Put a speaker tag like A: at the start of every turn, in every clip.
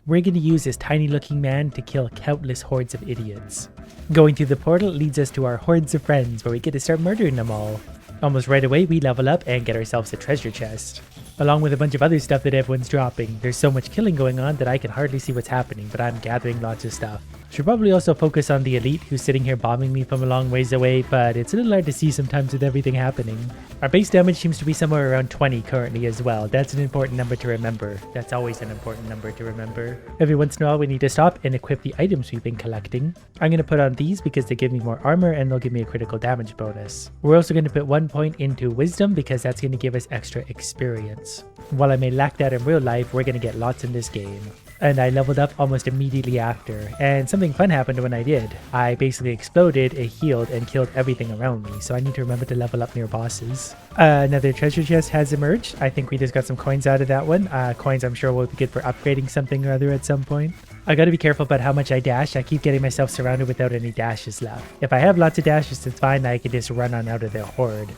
A: we're going to use this tiny looking man to kill countless hordes of idiots. Going through the portal leads us to our hordes of friends where we get to start murdering them all. Almost right away we level up and get ourselves a treasure chest, along with a bunch of other stuff that everyone's dropping. There's so much killing going on that I can hardly see what's happening, but I'm gathering lots of stuff. Should probably also focus on the elite who's sitting here bombing me from a long ways away, but it's a little hard to see sometimes with everything happening. Our base damage seems to be somewhere around 20 currently as well. That's an important number to remember. That's always an important number to remember. Every once in a while we need to stop and equip the items we've been collecting. I'm going to put on these because they give me more armor and they'll give me a critical damage bonus. We're also going to put 1 point into wisdom because that's going to give us extra experience. While I may lack that in real life, we're going to get lots in this game. And I leveled up almost immediately after, and something fun happened when I did. I basically exploded, it healed, and killed everything around me, so I need to remember to level up near bosses. Another treasure chest has emerged. I think we just got some coins out of that one. Coins I'm sure will be good for upgrading something or other at some point. I gotta be careful about how much I dash. I keep getting myself surrounded without any dashes left. If I have lots of dashes, it's fine, I can just run on out of the horde.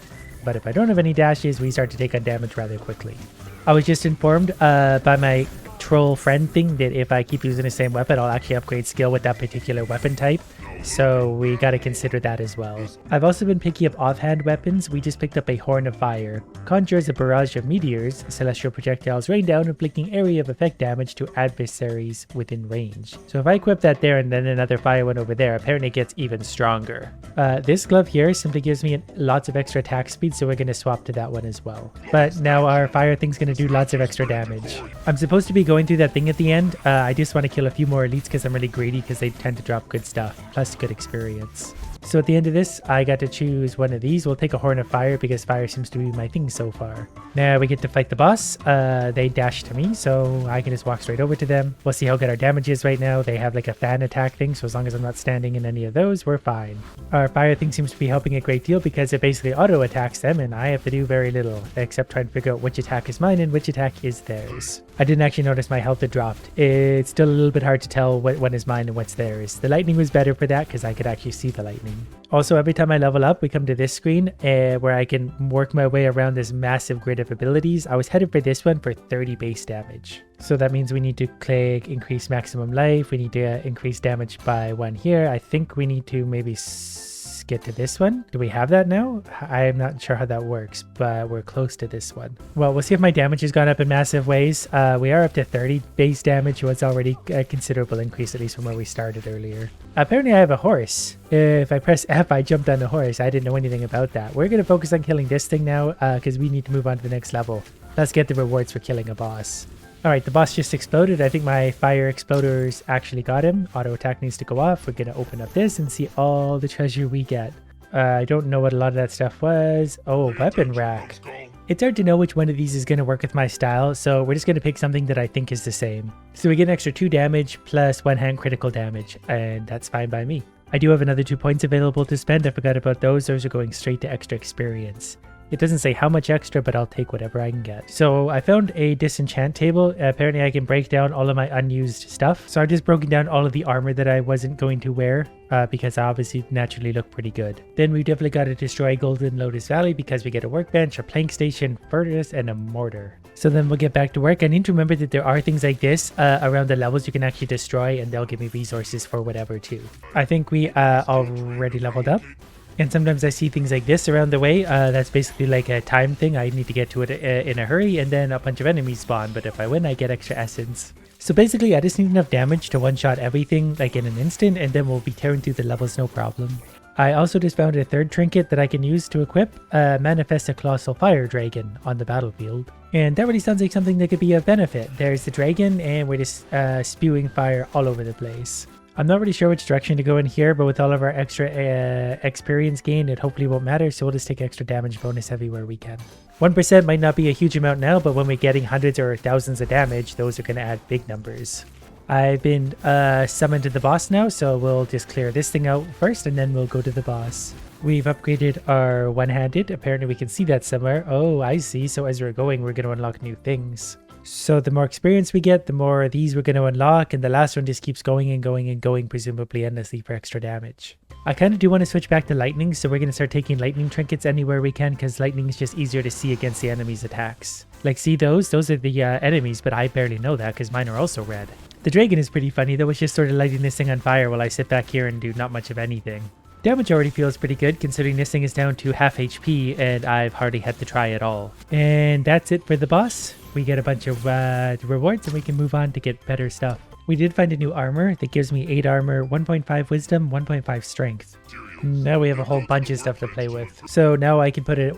A: But if I don't have any dashes, we start to take on damage rather quickly. I was just informed by my troll friend thing that if I keep using the same weapon, I'll actually upgrade skill with that particular weapon type. So we gotta consider that as well. I've also been picking up offhand weapons. We just picked up a Horn of Fire. Conjures a barrage of meteors. Celestial projectiles rain down, inflicting area of effect damage to adversaries within range. So if I equip that there and then another fire one over there, apparently it gets even stronger. This glove here simply gives me lots of extra attack speed, so we're going to swap to that one as well. But now our fire thing's going to do lots of extra damage. I'm supposed to be going through that thing at the end. I just want to kill a few more elites because I'm really greedy because they tend to drop good stuff, plus good experience. So at the end of this, I got to choose one of these. We'll take a Horn of Fire because fire seems to be my thing so far. Now we get to fight the boss. They dash to me, so I can just walk straight over to them. We'll see how good our damage is right now. They have like a fan attack thing, so as long as I'm not standing in any of those, we're fine. Our fire thing seems to be helping a great deal because it basically auto attacks them, and I have to do very little except try to figure out which attack is mine and which attack is theirs. I didn't actually notice my health had dropped. It's still a little bit hard to tell what one is mine and what's theirs. The lightning was better for that because I could actually see the lightning. Also, every time I level up, we come to this screen where I can work my way around this massive grid of abilities. I was headed for this one for 30 base damage. So that means we need to click increase maximum life. We need to increase damage by 1 here. I think we need to maybe get to this one. Do we have that now? I'm not sure how that works, but we're close to this one. Well, we'll see if my damage has gone up in massive ways. We are up to 30 base damage, so it's already a considerable increase, at least from where we started earlier. Apparently I have a horse. If I press F, I jumped on the horse. I didn't know anything about that. We're going to focus on killing this thing now because we need to move on to the next level. Let's get the rewards for killing a boss. Alright, the boss just exploded. I think my fire exploders actually got him. Auto attack needs to go off. We're going to open up this and see all the treasure we get. I don't know what a lot of that stuff was. Oh, weapon rack. It's hard to know which one of these is going to work with my style, so we're just going to pick something that I think is the same. So we get an extra 2 damage plus 1 hand critical damage, and that's fine by me. I do have another 2 points available to spend. I forgot about those. Those are going straight to extra experience. It doesn't say how much extra, but I'll take whatever I can get. So I found a disenchant table. Apparently I can break down all of my unused stuff. So I've just broken down all of the armor that I wasn't going to wear because I obviously naturally look pretty good. Then we definitely got to destroy Golden Lotus Valley because we get a workbench, a plank station, furnace, and a mortar. So then we'll get back to work. I need to remember that there are things like this around the levels you can actually destroy, and they'll give me resources for whatever too. I think we already leveled up. And sometimes I see things like this around the way. That's basically like a time thing. I need to get to it in a hurry, and then a bunch of enemies spawn. But if I win, I get extra essence. So basically, I just need enough damage to one-shot everything like in an instant, and then we'll be tearing through the levels no problem. I also just found a third trinket that I can use to equip. Manifest a colossal fire dragon on the battlefield. And that really sounds like something that could be of benefit. There's the dragon, and we're just spewing fire all over the place. I'm not really sure which direction to go in here, but with all of our extra experience gain, it hopefully won't matter, so we'll just take extra damage bonus everywhere we can. 1% might not be a huge amount now, but when we're getting hundreds or thousands of damage, those are going to add big numbers. I've been summoned to the boss now, so we'll just clear this thing out first, and then we'll go to the boss. We've upgraded our one-handed. Apparently we can see that somewhere. Oh, I see. So as we're going, we're going to unlock new things. So the more experience we get, the more of these we're going to unlock, and the last one just keeps going and going and going, presumably endlessly for extra damage. I kind of do want to switch back to lightning, so we're going to start taking lightning trinkets anywhere we can, because lightning is just easier to see against the enemy's attacks. Like, see those? Those are the enemies, but I barely know that because mine are also red. The dragon is pretty funny though, it's just sort of lighting this thing on fire while I sit back here and do not much of anything. Damage already feels pretty good considering this thing is down to half HP and I've hardly had to try at all. And that's it for the boss. We get a bunch of rewards and we can move on to get better stuff. We did find a new armor that gives me 8 armor, 1.5 wisdom, 1.5 strength. Now we have a whole bunch of stuff to play with. So now I can put an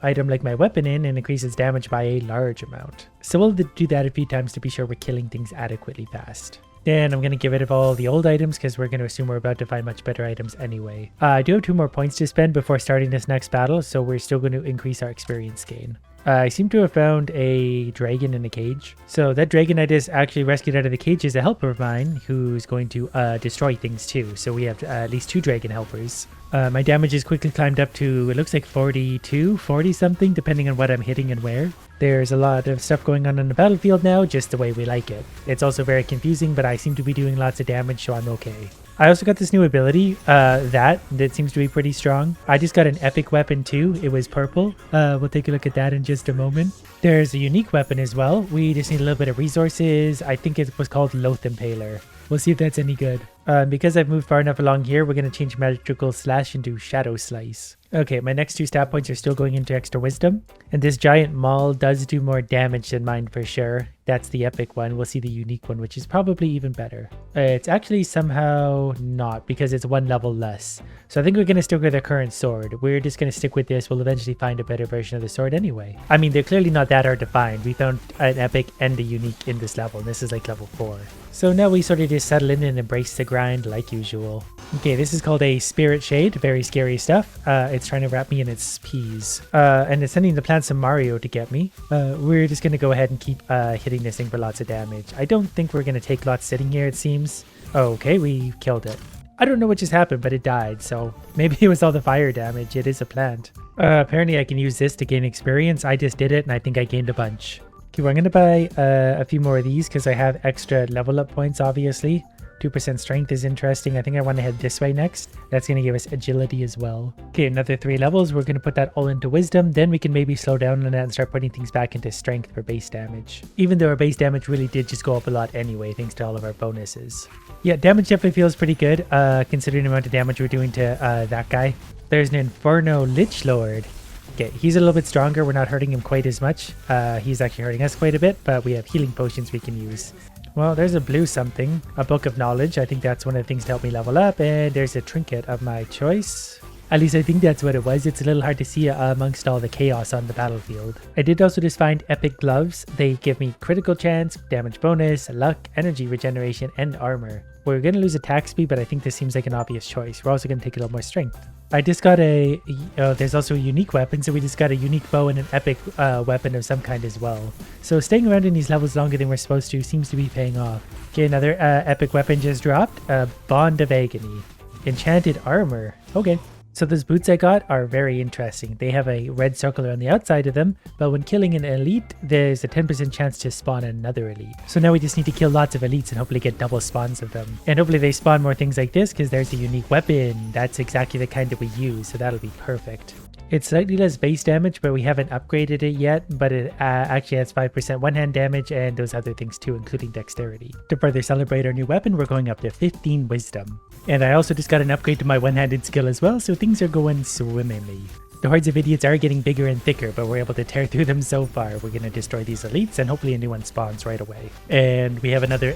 A: item like my weapon in and increase its damage by a large amount. So we'll do that a few times to be sure we're killing things adequately fast. Then I'm going to get rid of all the old items because we're going to assume we're about to find much better items anyway. I do have 2 more points to spend before starting this next battle, so we're still going to increase our experience gain. I seem to have found a dragon in a cage. So that dragon I just actually rescued out of the cage is a helper of mine who's going to destroy things too. So we have at least 2 dragon helpers. My damage has quickly climbed up to, it looks like 42, 40 something, depending on what I'm hitting and where. There's a lot of stuff going on the battlefield now, just the way we like it. It's also very confusing, but I seem to be doing lots of damage, so I'm okay. I also got this new ability, that seems to be pretty strong. I just got an epic weapon too. It was purple. We'll take a look at that in just a moment. There's a unique weapon as well. We just need a little bit of resources. I think it was called Loath Impaler. We'll see if that's any good. Because I've moved far enough along here, we're going to change Magical Slash into Shadow Slice. Okay, my next 2 stat points are still going into extra wisdom. And this giant maul does do more damage than mine for sure. That's the epic one. We'll see the unique one, which is probably even better. It's actually somehow not because it's 1 level less. So I think we're going to stick with our current sword. We're just going to stick with this. We'll eventually find a better version of the sword anyway. I mean, they're clearly not that hard to find. We found an epic and a unique in this level. This is like level 4. So now we sort of just settle in and embrace the grind like usual. Okay, this is called a Spirit Shade. Very scary stuff. It's trying to wrap me in its peas. And it's sending the plants of Mario to get me. We're just going to go ahead and keep hitting this thing for lots of damage. I don't think we're going to take lots sitting here, it seems. Oh, okay, we killed it. I don't know what just happened, but it died. So maybe it was all the fire damage. It is a plant. Apparently I can use this to gain experience. I just did it and I think I gained a bunch. Okay, well, I'm going to buy a few more of these because I have extra level up points, obviously. 2% strength is interesting. I think I want to head this way next. That's going to give us agility as well. Okay, another 3 levels. We're going to put that all into wisdom. Then we can maybe slow down on that and start putting things back into strength for base damage. Even though our base damage really did just go up a lot anyway, thanks to all of our bonuses. Yeah, damage definitely feels pretty good, considering the amount of damage we're doing to that guy. There's an Inferno Lich Lord. Okay, he's a little bit stronger. We're not hurting him quite as much. He's actually hurting us quite a bit, but we have healing potions we can use. Well, there's a blue something, a book of knowledge. I think that's one of the things to help me level up. And there's a trinket of my choice. At least I think that's what it was. It's a little hard to see amongst all the chaos on the battlefield. I did also just find epic gloves. They give me critical chance, damage bonus, luck, energy regeneration, and armor. We're going to lose attack speed, but I think this seems like an obvious choice. We're also going to take a little more strength. I just got there's also a unique weapon, so we just got a unique bow and an epic weapon of some kind as well. So staying around in these levels longer than we're supposed to seems to be paying off. Okay, another epic weapon just dropped, Bond of Agony. Enchanted armor. Okay. So those boots I got are very interesting. They have a red circle on the outside of them, but when killing an elite, there's a 10% chance to spawn another elite. So now we just need to kill lots of elites and hopefully get double spawns of them. And hopefully they spawn more things like this because there's a unique weapon. That's exactly the kind that we use, so that'll be perfect. It's slightly less base damage, but we haven't upgraded it yet, but it actually has 5% one-hand damage and those other things too, including dexterity. To further celebrate our new weapon, we're going up to 15 wisdom. And I also just got an upgrade to my one-handed skill as well, so things are going swimmingly. The hordes of idiots are getting bigger and thicker, but we're able to tear through them so far. We're going to destroy these elites, and hopefully a new one spawns right away. And we have another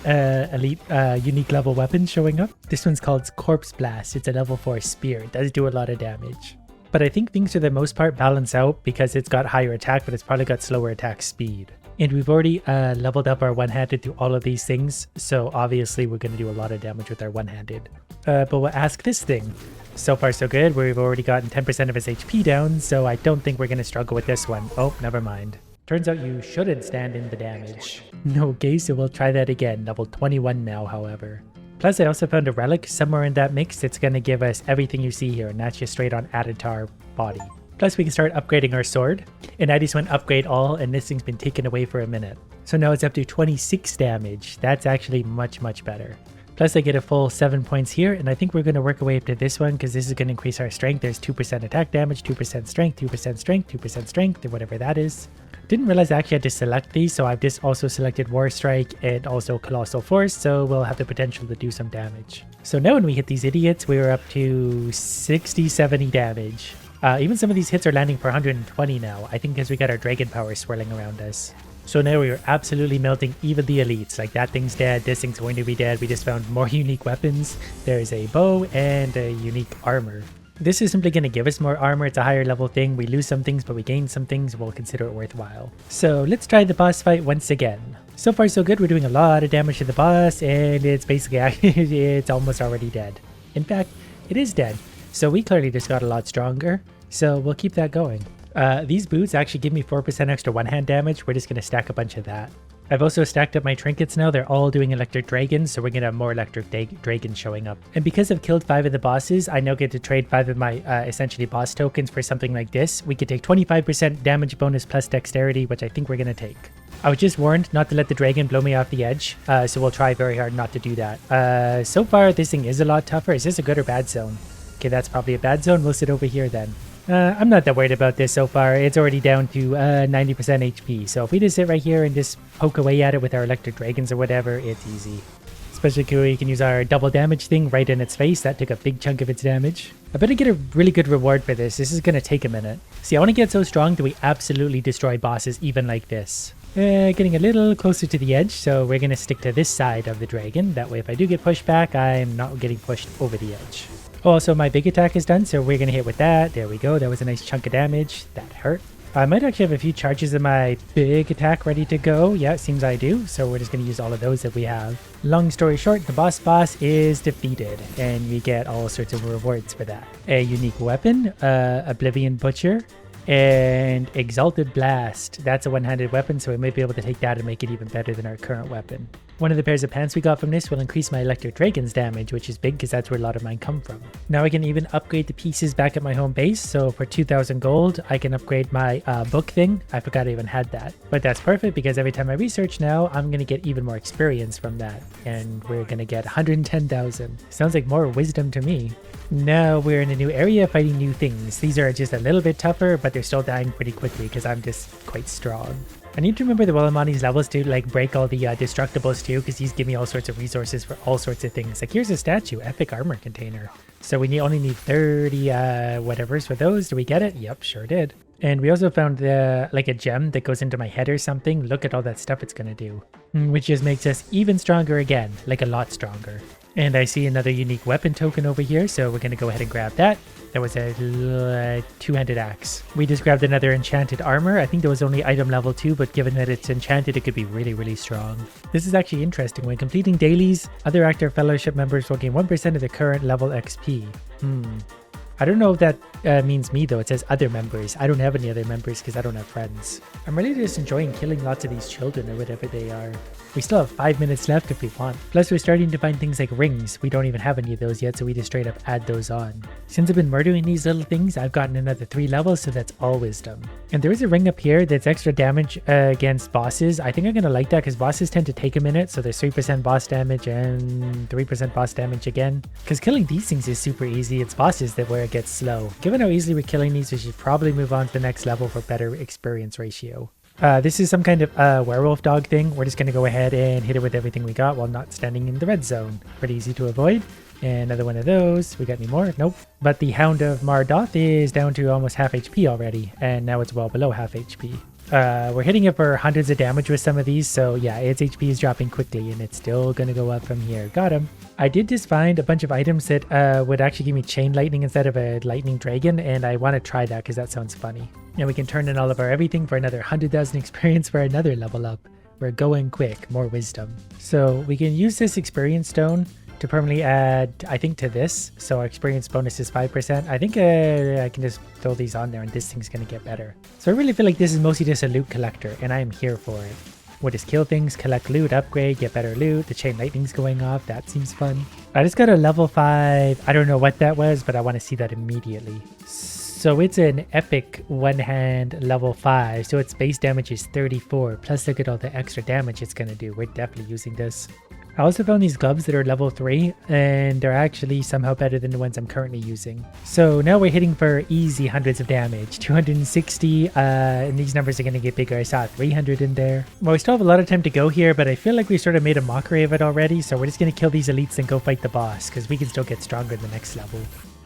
A: elite unique level weapon showing up. This one's called Corpse Blast. It's a level 4 spear. It does do a lot of damage. But I think things for the most part balance out because it's got higher attack, but it's probably got slower attack speed. And we've already leveled up our one-handed through all of these things, so obviously we're going to do a lot of damage with our one-handed. But we'll ask this thing. So far so good, we've already gotten 10% of his HP down, so I don't think we're going to struggle with this one. Oh, never mind. Turns out you shouldn't stand in the damage. Okay, so we'll try that again. Level 21 now, however. Plus, I also found a relic somewhere in that mix that's going to give us everything you see here, and that's just straight on added to our body. Plus, we can start upgrading our sword, and I just went upgrade all, and this thing's been taken away for a minute. So now it's up to 26 damage. That's actually much, much better. Plus, I get a full 7 points here, and I think we're going to work our way up to this one, because this is going to increase our strength. There's 2% attack damage, 2% strength, 2% strength, 2% strength, or whatever that is. Didn't realize I actually had to select these, so I've just also selected War Strike and also Colossal Force, so we'll have the potential to do some damage. So now when we hit these idiots, we were up to 60, 70 damage. Even some of these hits are landing for 120 now, I think because we got our Dragon Power swirling around us. So now we are absolutely melting even the elites. Like, that thing's dead, this thing's going to be dead. We just found more unique weapons. There's a bow and a unique armor. This is simply going to give us more armor. It's a higher level thing. We lose some things, but we gain some things. We'll consider it worthwhile. So let's try the boss fight once again. So far so good. We're doing a lot of damage to the boss, and it's basically, it's almost already dead. In fact, it is dead. So we clearly just got a lot stronger. So we'll keep that going. These boots actually give me 4% extra one-hand damage. We're just going to stack a bunch of that. I've also stacked up my trinkets now. They're all doing electric dragons, so we're going to have more electric dragons showing up. And because I've killed 5 of the bosses, I now get to trade 5 of my essentially boss tokens for something like this. We could take 25% damage bonus plus dexterity, which I think we're going to take. I was just warned not to let the dragon blow me off the edge, so we'll try very hard not to do that. So far, this thing is a lot tougher. Is this a good or bad zone? Okay, that's probably a bad zone. We'll sit over here then. I'm not that worried about this so far. It's already down to 90% HP. So if we just sit right here and just poke away at it with our electric dragons or whatever, it's easy. Especially cool, you can use our double damage thing right in its face. That took a big chunk of its damage. I better get a really good reward for this. This is going to take a minute. See, I want to get so strong that we absolutely destroy bosses even like this. Getting a little closer to the edge, so we're going to stick to this side of the dragon. That way if I do get pushed back, I'm not getting pushed over the edge. Also, my big attack is done, so we're going to hit with that. There we go. That was a nice chunk of damage. That hurt. I might actually have a few charges of my big attack ready to go. Yeah, it seems I do. So we're just going to use all of those that we have. Long story short, the boss is defeated, and we get all sorts of rewards for that. A unique weapon, Oblivion Butcher, and Exalted Blast. That's a one-handed weapon, so we might be able to take that and make it even better than our current weapon. One of the pairs of pants we got from this will increase my electric dragon's damage, which is big because that's where a lot of mine come from. Now I can even upgrade the pieces back at my home base, so for 2,000 gold I can upgrade my book thing. I forgot I even had that. But that's perfect because every time I research now, I'm going to get even more experience from that. And we're going to get 110,000. Sounds like more wisdom to me. Now we're in a new area fighting new things. These are just a little bit tougher, but they're still dying pretty quickly because I'm just quite strong. I need to remember the while I'm on these levels to like break all the destructibles too, because these give me all sorts of resources for all sorts of things. Like here's a statue, epic armor container. So we only need 30 whatevers for those. Do we get it? Yep, sure did. And we also found like a gem that goes into my head or something. Look at all that stuff it's gonna do, which just makes us even stronger again, like a lot stronger. And I see another unique weapon token over here, so we're gonna go ahead and grab that. That was a two-handed axe. We just grabbed another enchanted armor. I think that was only item level 2, but given that it's enchanted, it could be really, really strong. This is actually interesting. When completing dailies, other actor fellowship members will gain 1% of the current level XP. I don't know if that means me though. It says other members. I don't have any other members because I don't have friends. I'm really just enjoying killing lots of these children or whatever they are. We still have 5 minutes left if we want. Plus we're starting to find things like rings. We don't even have any of those yet, so we just straight up add those on. Since I've been murdering these little things, I've gotten another 3 levels, so that's all wisdom. And there is a ring up here that's extra damage against bosses. I think I'm going to like that because bosses tend to take a minute, so there's 3% boss damage and 3% boss damage again. Because killing these things is super easy. It's bosses that where it gets slow. Given how easily we're killing these, we should probably move on to the next level for better experience ratio. This is some kind of werewolf dog thing. We're just going to go ahead and hit it with everything we got while not standing in the red zone. Pretty easy to avoid. And another one of those. We got any more? Nope. But the Hound of Mardoth is down to almost half HP already. And now it's well below half HP. We're hitting it for hundreds of damage with some of these. So yeah, its HP is dropping quickly and it's still going to go up from here. Got him. I did just find a bunch of items that would actually give me chain lightning instead of a lightning dragon. And I want to try that because that sounds funny. And we can turn in all of our everything for another 100,000 experience for another level up. We're going quick, more wisdom. So we can use this experience stone to permanently add, I think, to this. So our experience bonus is 5%. I think I can just throw these on there and this thing's going to get better. So I really feel like this is mostly just a loot collector and I am here for it. We'll just kill things, collect loot, upgrade, get better loot. The chain lightning's going off. That seems fun. I just got a level 5. I don't know what that was, but I want to see that immediately. So it's an epic one-hand level 5. So its base damage is 34. Plus look at all the extra damage it's going to do. We're definitely using this. I also found these gloves that are level 3, and they're actually somehow better than the ones I'm currently using. So now we're hitting for easy hundreds of damage, 260, and these numbers are going to get bigger. I saw 300 in there. Well, we still have a lot of time to go here, but I feel like we sort of made a mockery of it already, so we're just going to kill these elites and go fight the boss, because we can still get stronger in the next level.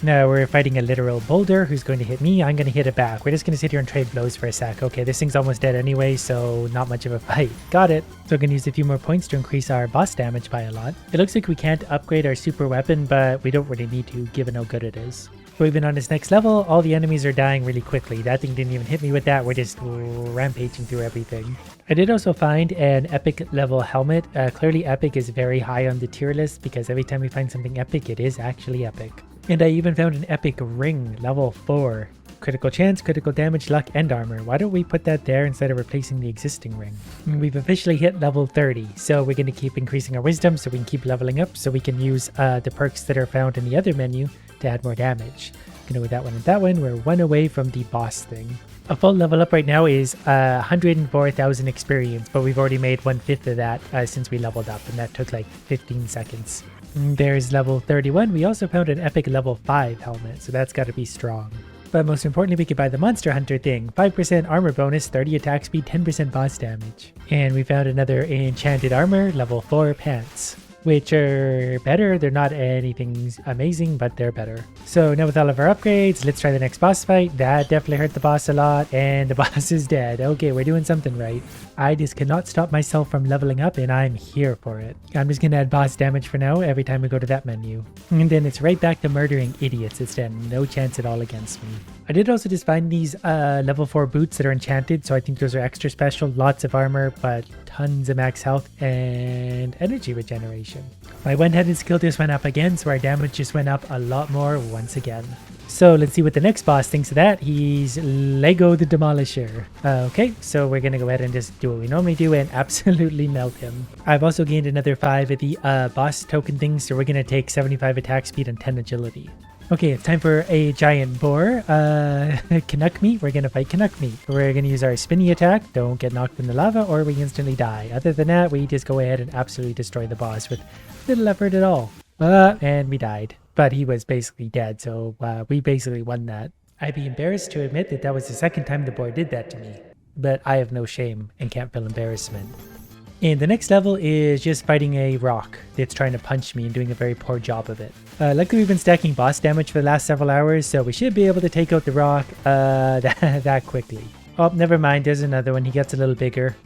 A: Now we're fighting a literal boulder who's going to hit me. I'm going to hit it back. We're just going to sit here and trade blows for a sec. Okay, this thing's almost dead anyway, so not much of a fight. Got it. So we're going to use a few more points to increase our boss damage by a lot. It looks like we can't upgrade our super weapon, but we don't really need to given how good it is. So even on this next level, all the enemies are dying really quickly. That thing didn't even hit me with that. We're just rampaging through everything. I did also find an epic level helmet. Clearly epic is very high on the tier list because every time we find something epic, it is actually epic. And I even found an epic ring, level 4. Critical chance, critical damage, luck, and armor. Why don't we put that there instead of replacing the existing ring? We've officially hit level 30, so we're going to keep increasing our wisdom so we can keep leveling up so we can use the perks that are found in the other menu to add more damage. Gonna go with that one and that one. We're one away from the boss thing. A full level up right now is 104,000 experience, but we've already made 1/5 of that since we leveled up, and that took like 15 seconds. There's level 31. We also found an epic level 5 helmet, so that's got to be strong. But most importantly, we could buy the Monster Hunter thing. 5% armor bonus, 30 attack speed, 10% boss damage. And we found another enchanted armor, level 4 pants, which are better. They're not anything amazing, but they're better. So now with all of our upgrades, let's try the next boss fight. That definitely hurt the boss a lot, and the boss is dead. Okay, we're doing something right. I just cannot stop myself from leveling up, and I'm here for it. I'm just gonna add boss damage for now every time we go to that menu. And then it's right back to murdering idiots. It's then no chance at all against me. I did also just find these level 4 boots that are enchanted, so I think those are extra special. Lots of armor, but tons of max health and energy regeneration. My one-handed skill just went up again, so our damage just went up a lot more once again. So let's see what the next boss thinks of that. He's Lego the Demolisher. Okay, so we're gonna go ahead and just do what we normally do and absolutely melt him. I've also gained another 5 of the boss token things, so we're gonna take 75 attack speed and 10 agility. Okay, it's time for a giant boar. Canuck meat. We're gonna fight Canuck meat. We're gonna use our spinny attack. Don't get knocked in the lava or we instantly die. Other than that, we just go ahead and absolutely destroy the boss with little effort at all. And we died. But he was basically dead, so we basically won that. I'd be embarrassed to admit that that was the second time the boar did that to me. But I have no shame and can't feel embarrassment. And the next level is just fighting a rock that's trying to punch me and doing a very poor job of it. Luckily we've been stacking boss damage for the last several hours, so we should be able to take out the rock that quickly. Oh, never mind, there's another one. He gets a little bigger.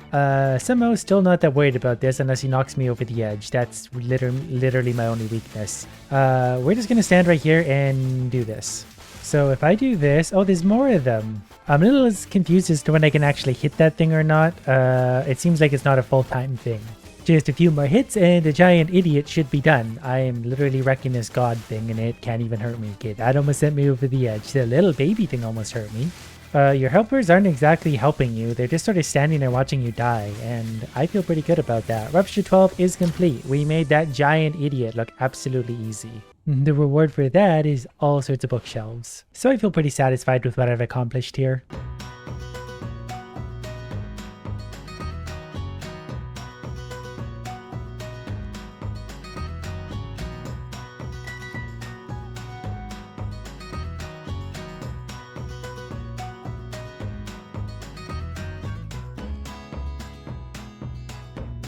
A: Somehow still not that worried about this unless he knocks me over the edge. That's literally my only weakness. We're just gonna stand right here and do this. So if I do this, oh, there's more of them. I'm a little confused as to when I can actually hit that thing or not. It seems like it's not a full-time thing. Just a few more hits and a giant idiot should be done. I am literally wrecking this god thing and it can't even hurt me. Okay, that almost sent me over the edge. The little baby thing almost hurt me. Your helpers aren't exactly helping you. They're just sort of standing there watching you die, and I feel pretty good about that. Rupture 12 is complete. We made that giant idiot look absolutely easy. The reward for that is all sorts of bookshelves. So I feel pretty satisfied with what I've accomplished here.